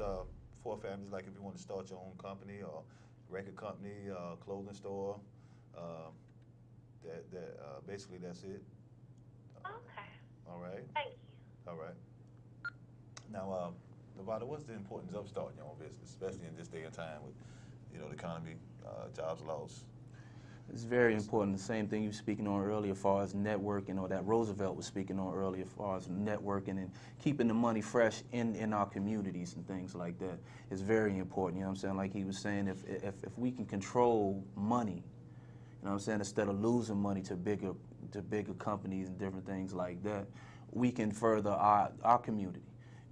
as for families, like if you want to start your own company or record company, clothing store, uh, basically that's it. Okay. All right. Thank you. All right. Now, Nevada, what's the importance of starting your own business, especially in this day and time with, the economy, jobs lost? It's very important. The same thing you were speaking on earlier as far as networking, or that Roosevelt was speaking on earlier as far as networking and keeping the money fresh in our communities and things like that is very important. You know what I'm saying? Like he was saying, if we can control money, you know what I'm saying, instead of losing money to bigger companies and different things like that, we can further our community.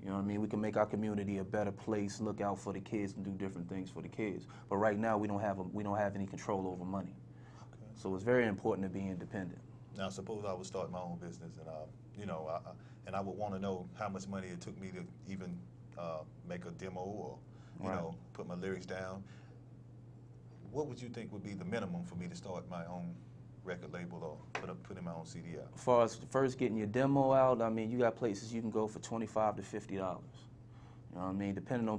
You know what I mean? We can make our community a better place, look out for the kids and do different things for the kids. But right now we don't have any control over money. Okay. So it's very important to be independent. Now, suppose I was starting my own business, and and I would want to know how much money it took me to even make a demo or, Right. put my lyrics down. What would you think would be the minimum for me to start my own record label or putting my own CD out? As far as first getting your demo out, I mean, you got places you can go for $25 to $50. You know what I mean? Depending on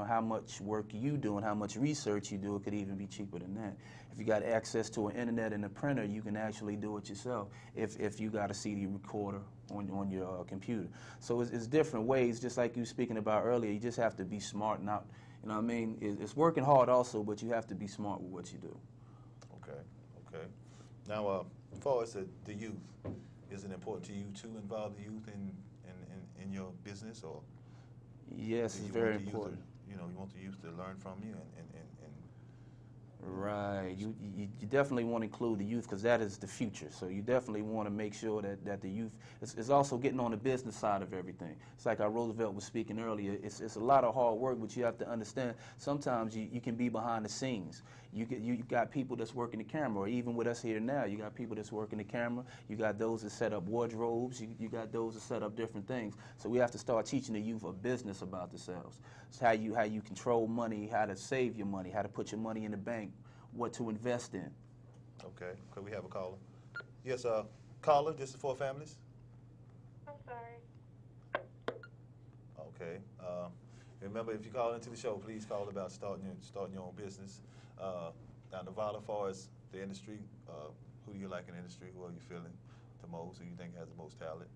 how much work you do and how much research you do, it could even be cheaper than that. If you got access to an internet and a printer, you can actually do it yourself if you got a CD recorder on your computer. So it's different ways, just like you were speaking about earlier. You just have to be smart. Not, you know what I mean? It's working hard also, but you have to be smart with what you do. Okay, okay. Now, as far as the youth, is it important to you to involve the youth in your business, or Yes, do it's you very want the youth important. to, you want the youth to learn from you and Right. You definitely want to include the youth because that is the future. So you definitely want to make sure that the youth is also getting on the business side of everything. It's like how Roosevelt was speaking earlier. It's a lot of hard work, but you have to understand sometimes you can be behind the scenes. You got people that's working the camera, or even with us here now, you got people that's working the camera. You got those that set up wardrobes. You got those that set up different things. So we have to start teaching the youth a business about themselves. It's how you control money, how to save your money, how to put your money in the bank, what to invest in. Okay, could we have a caller? Yes, caller, this is for families? I'm sorry. Okay. Remember, if you call into the show, please call about starting your own business. Now, Nevada, as far as the industry, who do you like in the industry? Who are you feeling the most? Who you think has the most talent?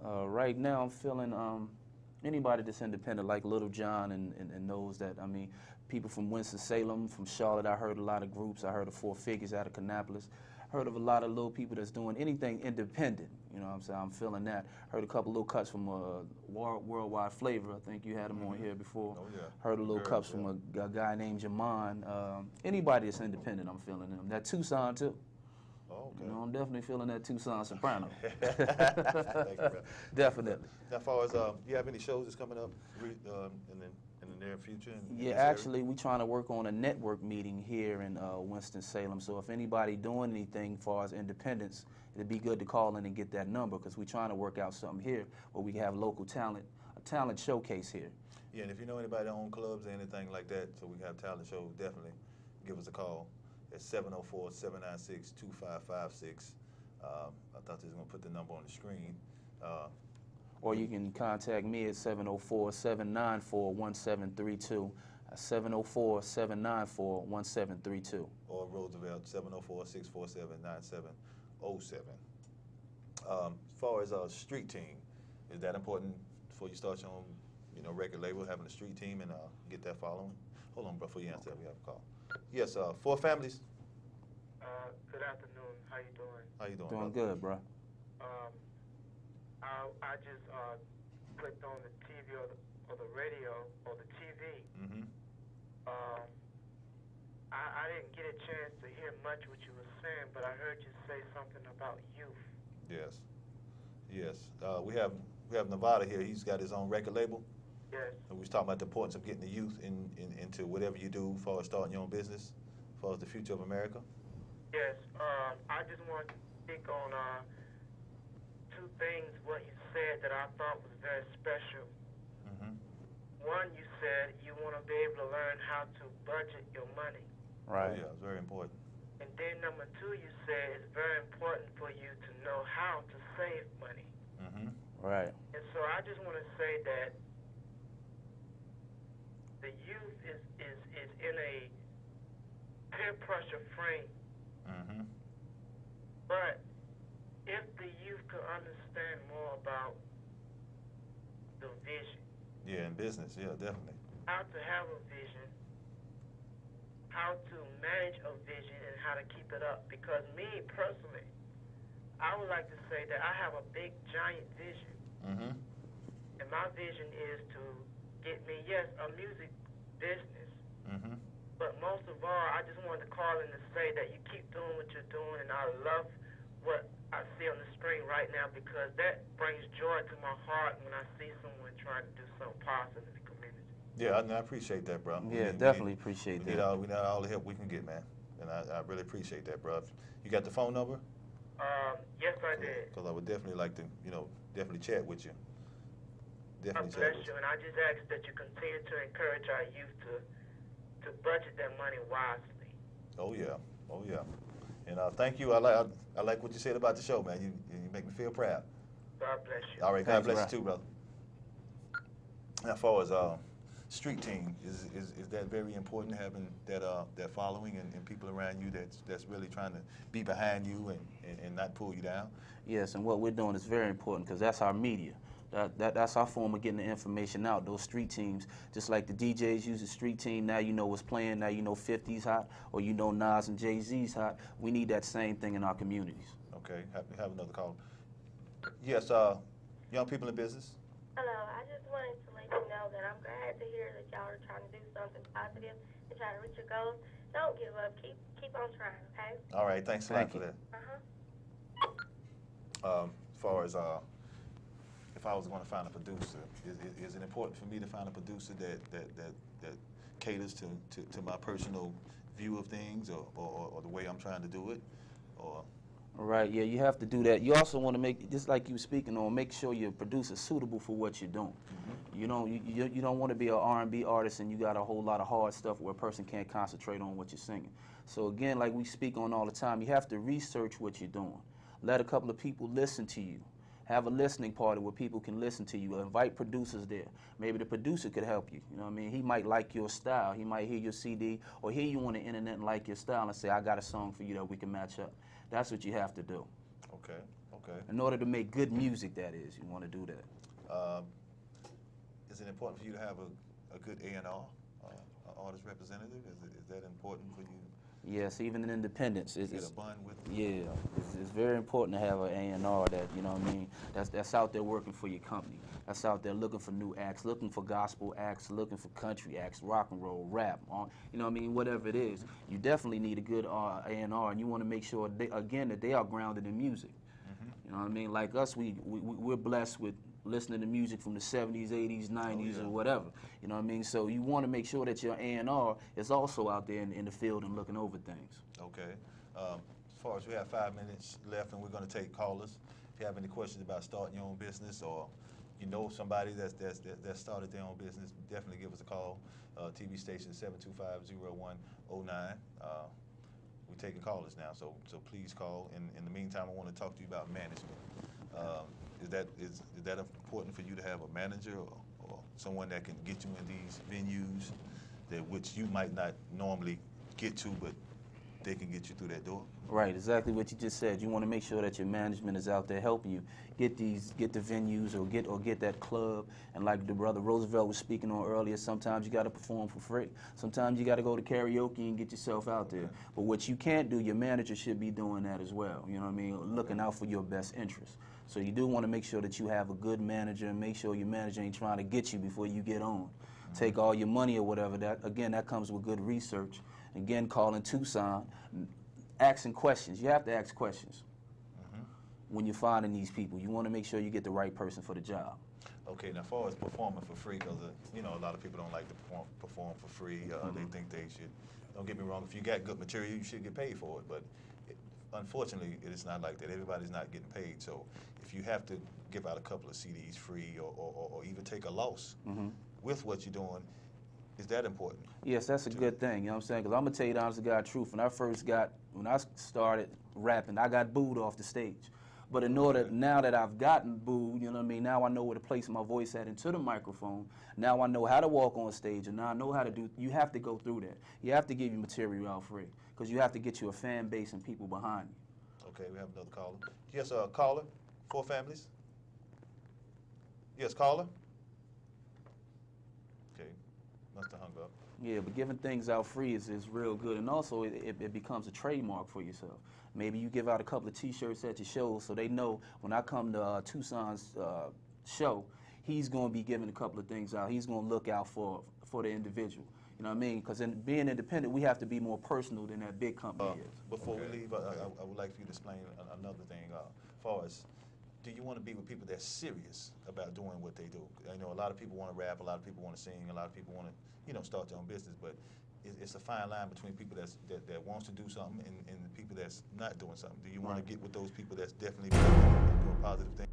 Right now, I'm feeling anybody that's independent, like Little John and those that, I mean, people from Winston-Salem, from Charlotte. I heard a lot of groups. I heard of Four Figures out of Kannapolis. Heard of a lot of little people that's doing anything independent. You know what I'm saying? I'm feeling that. Heard a couple little cuts from Worldwide Flavor. I think you had them on here before. Oh, yeah. Heard a little Girls, cuts from a guy named Jamon. Anybody that's independent, I'm feeling them. That Tucson, too. Oh, okay. You know, I'm definitely feeling that Tucson soprano. Thank you, bro. Definitely. Now, as far as you have any shows that's coming up in the near future in Yeah, this area? actually, we're trying to work on a network meeting here in Winston-Salem. So if anybody doing anything as far as independence, it'd be good to call in and get that number because we're trying to work out something here where we have local talent, a talent showcase here. Yeah, and if you know anybody that own clubs or anything like that, so we can have talent shows, definitely give us a call at 704-796-2556. I thought they was going to put the number on the screen. Or you can contact me at 704-794-1732. 704-794-1732. Or Roosevelt, 704-647-9707. As far as a street team, is that important before you start your own, record label, having a street team and get that following? Hold on, bro, before you answer that, we have a call. Yes, Four Families. Good afternoon. How you doing? How you doing, Doing brother? good, bro. I just clicked on the TV or the radio or the TV. Mm-hmm. I didn't get a chance to hear much what you were saying, but I heard you say something about youth. Yes. Yes. We have Nevada here. He's got his own record label. Yes. And we was talking about the importance of getting the youth into whatever you do as far as starting your own business, as far as the future of America. Yes. I just want to speak on two things. What you said that I thought was very special. Mm-hmm. One, you said you want to be able to learn how to budget your money. Right. Oh, yeah, it's very important. And then number two, you said it's very important for you to know how to save money. Mm-hmm. Right. And so I just want to say that the youth is in a peer pressure frame. Mm-hmm. But if the youth could understand more about the vision, Yeah, in business, yeah, definitely. how to have a vision, how to manage a vision, and how to keep it up. Because me personally, I would like to say that I have a big giant vision, Mm-hmm. and my vision is to get me, yes, a music business. Mm-hmm. But most of all, I just wanted to call in to say that you keep doing what you're doing, and I love what I see on the screen right now, because that brings joy to my heart when I see someone trying to do something positive in the community. Yeah, I appreciate that, bro. Yeah, definitely appreciate we need that. all the help we can get, man. And I really appreciate that, bro. You got the phone number? Yes, I did. Because I would definitely like to, definitely chat with you. God Definitely chat bless with you, you. and I just ask that you continue to encourage our youth to budget their money wisely. Oh yeah, oh yeah. And thank you. I like what you said about the show, man. You make me feel proud. God bless you. All right, God Thanks, bless Ralph. you too, brother. Now, as far as street team, is that very important, having that following and people around you that's really trying to be behind you and not pull you down? Yes, and what we're doing is very important because that's our media. That's our form of getting the information out. Those street teams, just like the DJs use the street team, now you know what's playing, now you know 50's hot, or you know Nas and Jay-Z's hot. We need that same thing in our communities. Okay, have another call. Yes, young people in business. Hello, I just wanted to let you know that I'm glad to hear that y'all are trying to do something positive and try to reach your goals. Don't give up. Keep on trying, okay? All right, thanks a lot Thank for you. that. Uh-huh. As far as if I was going to find a producer, is it important for me to find a producer that caters to my personal view of things or the way I'm trying to do it? Or Right, yeah, you have to do that. You also want to make, just like you were speaking on, make sure your producer's suitable for what you're doing. You don't want to be an R&B artist and you got a whole lot of hard stuff where a person can't concentrate on what you're singing. So again, like we speak on all the time, you have to research what you're doing. Let a couple of people listen to you. Have a listening party where people can listen to you. Invite producers there. Maybe the producer could help you. You know what I mean? He might like your style. He might hear your CD or hear you on the internet and like your style and say, I got a song for you that we can match up. That's what you have to do. okay. In order to make good music, that is, you want to do that. Is it important for you to have a good A&R, artist representative? Is that important for you? Yes, even in independence, Get a bond with them? yeah, it's very important to have an A&R that, you know what I mean, that's out there working for your company. That's out there looking for new acts, looking for gospel acts, looking for country acts, rock and roll, rap, you know what I mean, whatever it is. You definitely need a good A&R, and you want to make sure, that they are grounded in music. You know what I mean? Like us, we're blessed with listening to music from the 70s, 80s, 90s, yeah. or whatever. You know what I mean? So you want to make sure that your A&R is also out there in the field and looking over things. Okay. As far as we have 5 minutes left, and we're going to take callers. If you have any questions about starting your own business, or you know somebody that started their own business, definitely give us a call. TV station 725-0109. We're taking callers now, so please call. In the meantime, I want to talk to you about management. Is that important for you to have a manager or someone that can get you in these venues that which you might not normally get to, but they can get you through that door? Right, exactly what you just said. You want to make sure that your management is out there helping you get the venues or get that club. And like the brother Roosevelt was speaking on earlier, sometimes you got to perform for free. Sometimes you got to go to karaoke and get yourself out there. But what you can't do, your manager should be doing that as well. You know what I mean? Looking out for your best interest. So you do want to make sure that you have a good manager and make sure your manager ain't trying to get you before you get on. Take all your money or whatever. That comes with good research. Again, calling Tucson, asking questions. You have to ask questions when you're finding these people. You want to make sure you get the right person for the job. Okay, now as far as performing for free, because a lot of people don't like to perform for free. They think they should. Don't get me wrong. If you got good material, you should get paid for it. But unfortunately, it is not like that. Everybody's not getting paid. So if you have to give out a couple of CDs free or even take a loss with what you're doing, is that important? Yes, that's a good thing, you know what I'm saying? Because I'm going to tell you the honest to God truth. When I started rapping, I got booed off the stage. But in order, now that I've gotten booed, you know what I mean, now I know where to place my voice at into the microphone. Now I know how to walk on stage, and now I know how to do, you have to go through that. You have to give your material out free, because you have to get you a fan base and people behind you. Okay, we have another caller. Yes, caller, 4 families. Yes, caller. Okay, must have hung up. Yeah, but giving things out free is real good, and also it becomes a trademark for yourself. Maybe you give out a couple of T-shirts at your shows, so they know when I come to Tucson's show, he's going to be giving a couple of things out. He's going to look out for the individual. You know what I mean? Because in being independent, we have to be more personal than that big company is. Before we leave, I would like for you to explain another thing. Far as, do you want to be with people that's serious about doing what they do? I know a lot of people want to rap, a lot of people want to sing, a lot of people want to, you know, start their own business, but it's a fine line between people that wants to do something and the people that's not doing something. Do you want to get with those people that's definitely doing positive things?